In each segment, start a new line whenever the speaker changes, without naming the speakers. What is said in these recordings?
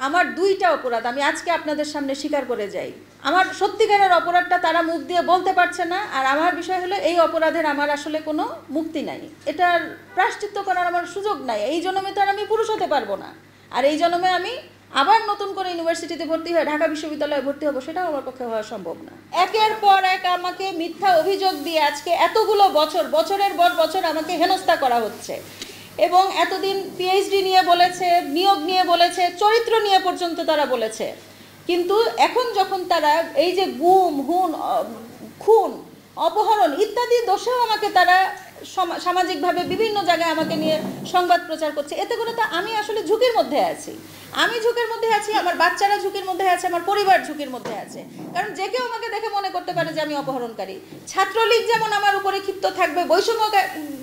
আমার দুইটা অপরাধ আমি আজকে আপনাদের সামনে স্বীকার করে যাই। আমার সত্যিকারের অপরাধটা তারা মুখ দিয়ে বলতে পারছে না, আর আমার বিষয় হলো এই অপরাধের আমার আসলে কোনো মুক্তি নাই, এটার প্রায়শ্চিত্ত করার আমার সুযোগ নাই। এই জন্মে তো আর আমি পুরুষ হতে পারবো না, আর এই জন্মে আমি আবার নতুন করে ইউনিভার্সিটিতে ভর্তি হয়ে ঢাকা বিশ্ববিদ্যালয়ে ভর্তি হবো, সেটাও আমার পক্ষে হওয়া সম্ভব না। একের পর এক আমাকে মিথ্যা অভিযোগ দিয়ে আজকে এতগুলো বছরের পর বছর আমাকে হেনস্থা করা হচ্ছে, এবং এতদিন পিএইচডি নিয়ে বলেছে, নিয়োগ নিয়ে বলেছে, চরিত্র নিয়ে পর্যন্ত তারা বলেছে, কিন্তু এখন যখন তারা এই যে গুম, খুন, অপহরণ ইত্যাদি দোষেও আমাকে তারা সামাজিকভাবে বিভিন্ন জায়গায় আমাকে নিয়ে সংবাদ প্রচার করছে, এতে করে তো আমি আসলে ঝুঁকির মধ্যে আছি। আমি ঝুঁকির মধ্যে আছি, আমার বাচ্চারা ঝুঁকির মধ্যে আছে, আমার পরিবার ঝুঁকির মধ্যে আছে, কারণ যে কেউ আমাকে দেখে মনে করতে পারে যে আমি অপহরণকারী। ছাত্রলীগ যেমন আমার উপরে ক্ষিপ্ত থাকবে, বৈষম্য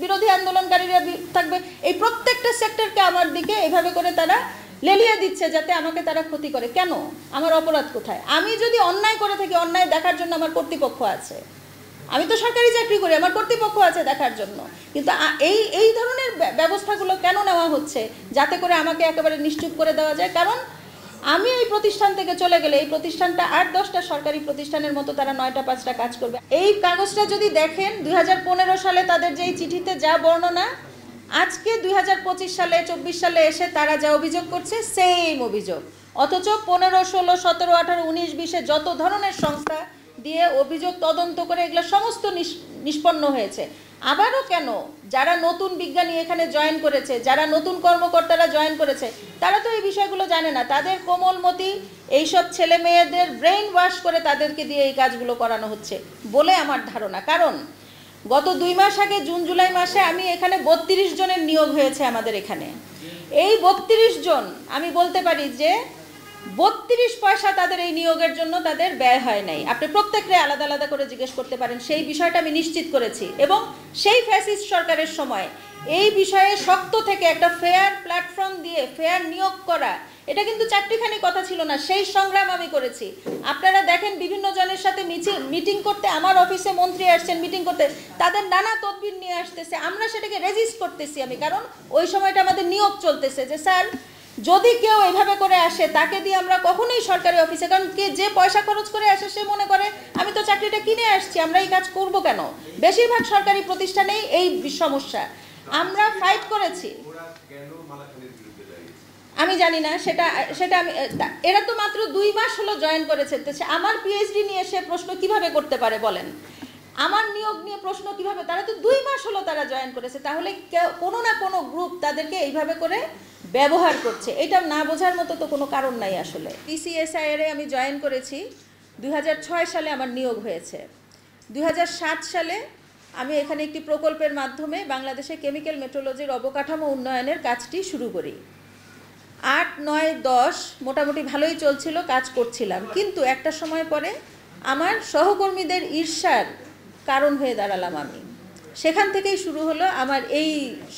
বিরোধী আন্দোলনকারীরা থাকবে, এই প্রত্যেকটা সেক্টরকে আমার দিকে এইভাবে করে তারা লেলিয়ে দিচ্ছে যাতে আমাকে তারা ক্ষতি করে। কেন? আমার অপরাধ কোথায়? আমি যদি অন্যায় করে থাকি, অন্যায় দেখার জন্য আমার কর্তৃপক্ষ আছে। আমি তো সরকারি চাকরি করি, আমার কর্তৃপক্ষ আছে দেখার জন্য, কিন্তু এই ধরনের ব্যবস্থাগুলো কেন নেওয়া হচ্ছে যাতে করে আমাকে একেবারে নিশ্চুপ করে দেওয়া যায়? কারণ আমি এই প্রতিষ্ঠান থেকে চলে গেলে এই প্রতিষ্ঠানটা 8-10টা সরকারি প্রতিষ্ঠানের মতো তারা 9টা-5টা কাজ করবে। এই কাগজটা যদি দেখেন 2015 সালে তাদের যে চিঠিতে যা বর্ণনা, আজকে 2025 সালে 24 সালে এসে তারা যা অভিযোগ করছে সেম অভিযোগ, অথচ 15, 16, 17, 18, 19, 20-এ যত ধরনের সংস্থা দিয়ে অভিযোগ তদন্ত করে এগুলো সমস্ত নিষ্পন্ন হয়েছে। আবারও কেন যারা নতুন বিজ্ঞানী এখানে জয়েন করেছে, যারা নতুন কর্মকর্তারা জয়েন করেছে, তারা তো এই বিষয়গুলো জানে না। তাদের কোমলমতি এইসব ছেলে মেয়েদের ব্রেইন ওয়াশ করে তাদেরকে দিয়ে এই কাজগুলো করানো হচ্ছে বলে আমার ধারণা। কারণ গত 2 মাস আগে জুন জুলাই মাসে আমি এখানে 32 জনের নিয়োগ হয়েছে আমাদের এখানে। এই 32 জন আমি বলতে পারি যে 32 পয়সা তাদের এই নিয়োগের জন্য তাদের ব্যয় হয় নাই। আপনি প্রত্যেককে আলাদা আলাদা করে জিজ্ঞেস করতে পারেন, সেই বিষয়টা আমি নিশ্চিত করেছি। এবং সেই ফ্যাসিস্ট সরকারের সময় এই বিষয়ে শক্ত থেকে একটা ফেয়ার প্ল্যাটফর্ম দিয়ে ফেয়ার নিয়োগ করা, এটা কিন্তু চারটিখানি কথা ছিল না, সেই সংগ্রাম আমি করেছি। আপনারা দেখেন বিভিন্ন জনের সাথে মিটিং করতে, আমার অফিসে মন্ত্রী আসছেন মিটিং করতে, তাদের নানা তদবির নিয়ে আসতেছে, আমরা সেটাকে রেজিস্ট করতেছি আমি, কারণ ওই সময়টা আমাদের নিয়োগ চলতেছে যে স্যার যদি কেউ এইভাবে করে আসে তাকে দিয়ে আমরা কখনোই সরকারি অফিসে, কারণ কে যে পয়সা খরচ করে আসে সে মনে করে আমি তো চাকরিটা কিনে আসছি, আমরা এই কাজ করব কেন? বেশিরভাগ সরকারি প্রতিষ্ঠানেই এই সমস্যা। আমরা ফাইট করেছি, আমি জানি না সেটা আমি, এরা তো মাত্র 2 মাস হলো জয়েন করেছে, আমার পিএইচডি নিয়ে সে প্রশ্ন কিভাবে করতে পারে বলেন? আমার নিয়োগ নিয়ে প্রশ্ন কিভাবে? তারা তো 2 মাস হলো তারা জয়েন করেছে, তাহলে কোনো না কোনো গ্রুপ তাদেরকে এইভাবে করে ব্যবহার করছে, এটা না বোঝার মতো তো কোনো কারণ নাই আসলে। পিসিএসআইআর আমি জয়েন করেছি 2006 সালে, আমার নিয়োগ হয়েছে 2007 সালে। আমি এখানে একটি প্রকল্পের মাধ্যমে বাংলাদেশে কেমিক্যাল মেট্রোলজির অবকাঠামো উন্নয়নের কাজটি শুরু করি। 8, 9, 10 মোটামুটি ভালোই চলছিল, কাজ করছিলাম, কিন্তু একটা সময় পরে আমার সহকর্মীদের ঈর্ষার কারণ হয়ে দাঁড়ালাম আমি। সেখান থেকেই শুরু হলো আমার এই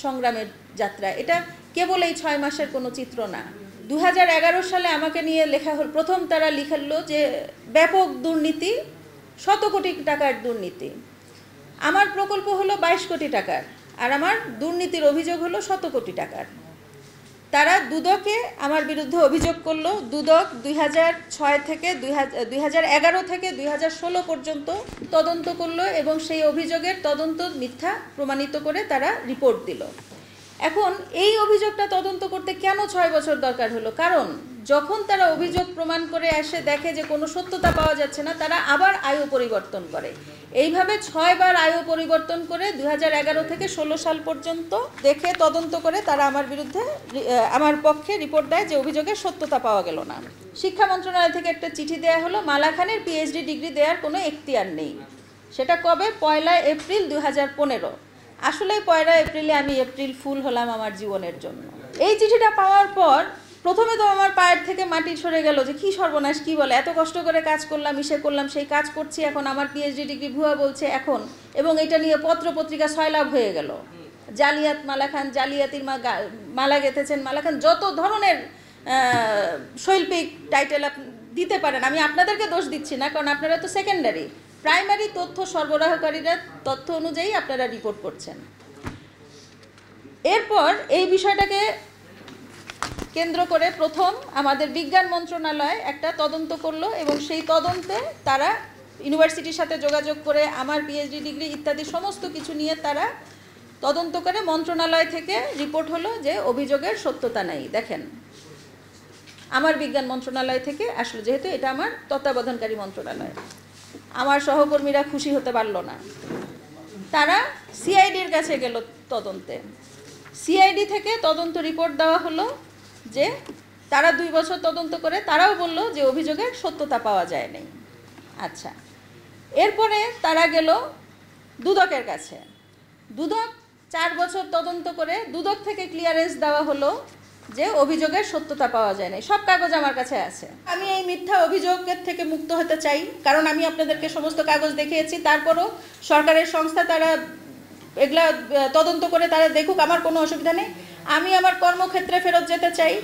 সংগ্রামের যাত্রা। এটা কেবল এই 6 মাসের কোনো চিত্র না। 2011 সালে আমাকে নিয়ে লেখা হল, প্রথম তারা লিখল যে ব্যাপক দুর্নীতি, 100 কোটি টাকার দুর্নীতি। আমার প্রকল্প হলো 22 কোটি টাকার, আর আমার দুর্নীতির অভিযোগ হলো 100 কোটি টাকার। তারা দুদকে আমার বিরুদ্ধে অভিযোগ করলো। দুদক 2011 থেকে 2016 পর্যন্ত তদন্ত করলো এবং সেই অভিযোগের তদন্ত মিথ্যা প্রমাণিত করে তারা রিপোর্ট দিল। এখন এই অভিযোগটা তদন্ত করতে কেন 6 বছর দরকার হলো? কারণ যখন তারা অভিযোগ প্রমাণ করে এসে দেখে যে কোনো সত্যতা পাওয়া যাচ্ছে না, তারা আবার আয়ু পরিবর্তন করে। এইভাবে 6 বার আয়ু পরিবর্তন করে 2011 থেকে 16 সাল পর্যন্ত দেখে তদন্ত করে তারা আমার বিরুদ্ধে, আমার পক্ষে রিপোর্ট দেয় যে অভিযোগের সত্যতা পাওয়া গেল না। শিক্ষা মন্ত্রণালয় থেকে একটা চিঠি দেওয়া হলো, মালা খানের পিএইচডি ডিগ্রি দেওয়ার কোনো এখতিয়ার নেই। সেটা কবে? 1 এপ্রিল 2015। আসলে 1 এপ্রিলে আমি এপ্রিল ফুল হলাম আমার জীবনের জন্য। এই চিঠিটা পাওয়ার পর প্রথমে তো আমার পায়ের থেকে মাটি সরে গেল যে কি সর্বনাশ, কি বলে, এত কষ্ট করে কাজ করলাম, করলাম, সেই কাজ করছি, এখন আমার পিএইচডি ডিগ্রি ভুয়া বলছে এখন, এবং এটা নিয়ে পত্র পত্রিকা সয়লাভ হয়ে গেল। জালিয়াত মালা খান, জালিয়াতির মালা গেঁথেছেন মালা খান, যত ধরনের শৈল্পিক টাইটেল দিতে পারেন। আমি আপনাদেরকে দোষ দিচ্ছি না, কারণ আপনারা তো সেকেন্ডারি, প্রাইমারি তথ্য সরবরাহকারীরা তথ্য অনুযায়ী আপনারা রিপোর্ট করছেন। এরপর এই বিষয়টাকে কেন্দ্র করে প্রথম আমাদের বিজ্ঞান মন্ত্রণালয় একটা তদন্ত করলো এবং সেই তদন্তে তারা ইউনিভার্সিটির সাথে যোগাযোগ করে আমার পিএইচডি ডিগ্রি ইত্যাদি সমস্ত কিছু নিয়ে তারা তদন্ত করে মন্ত্রণালয় থেকে রিপোর্ট হলো যে অভিযোগের সত্যতা নেই। দেখেন, আমার বিজ্ঞান মন্ত্রণালয় থেকে আসলে, যেহেতু এটা আমার তত্ত্বাবধানকারী মন্ত্রণালয়, আমার সহকর্মীরা খুশি হতে পারলো না। তারা সিআইডির কাছে গেল তদন্তে। সিআইডি থেকে তদন্ত রিপোর্ট দেওয়া হলো যে তারা 2 বছর তদন্ত করে তারাও বলল যে অভিযোগের সত্যতা পাওয়া যায় নাই। আচ্ছা, এরপরে তারা গেল দুদকের কাছে। দুদক 4 বছর তদন্ত করে দুদক থেকে ক্লিয়ারেন্স দেওয়া হলো যে অভিযোগের সত্যতা পাওয়া যায় নাই। সব কাগজ আমার কাছে আছে। আমি এই মিথ্যা অভিযোগের থেকে মুক্ত হতে চাই, কারণ আমি আপনাদেরকে সমস্ত কাগজ দেখিয়েছি। তারপরও সরকারের সংস্থা তারা এগুলা তদন্ত করে তারা দেখুক, আমার কোনো অসুবিধা নেই। আমি আমার কর্মক্ষেত্রে ফেরত যেতে চাই।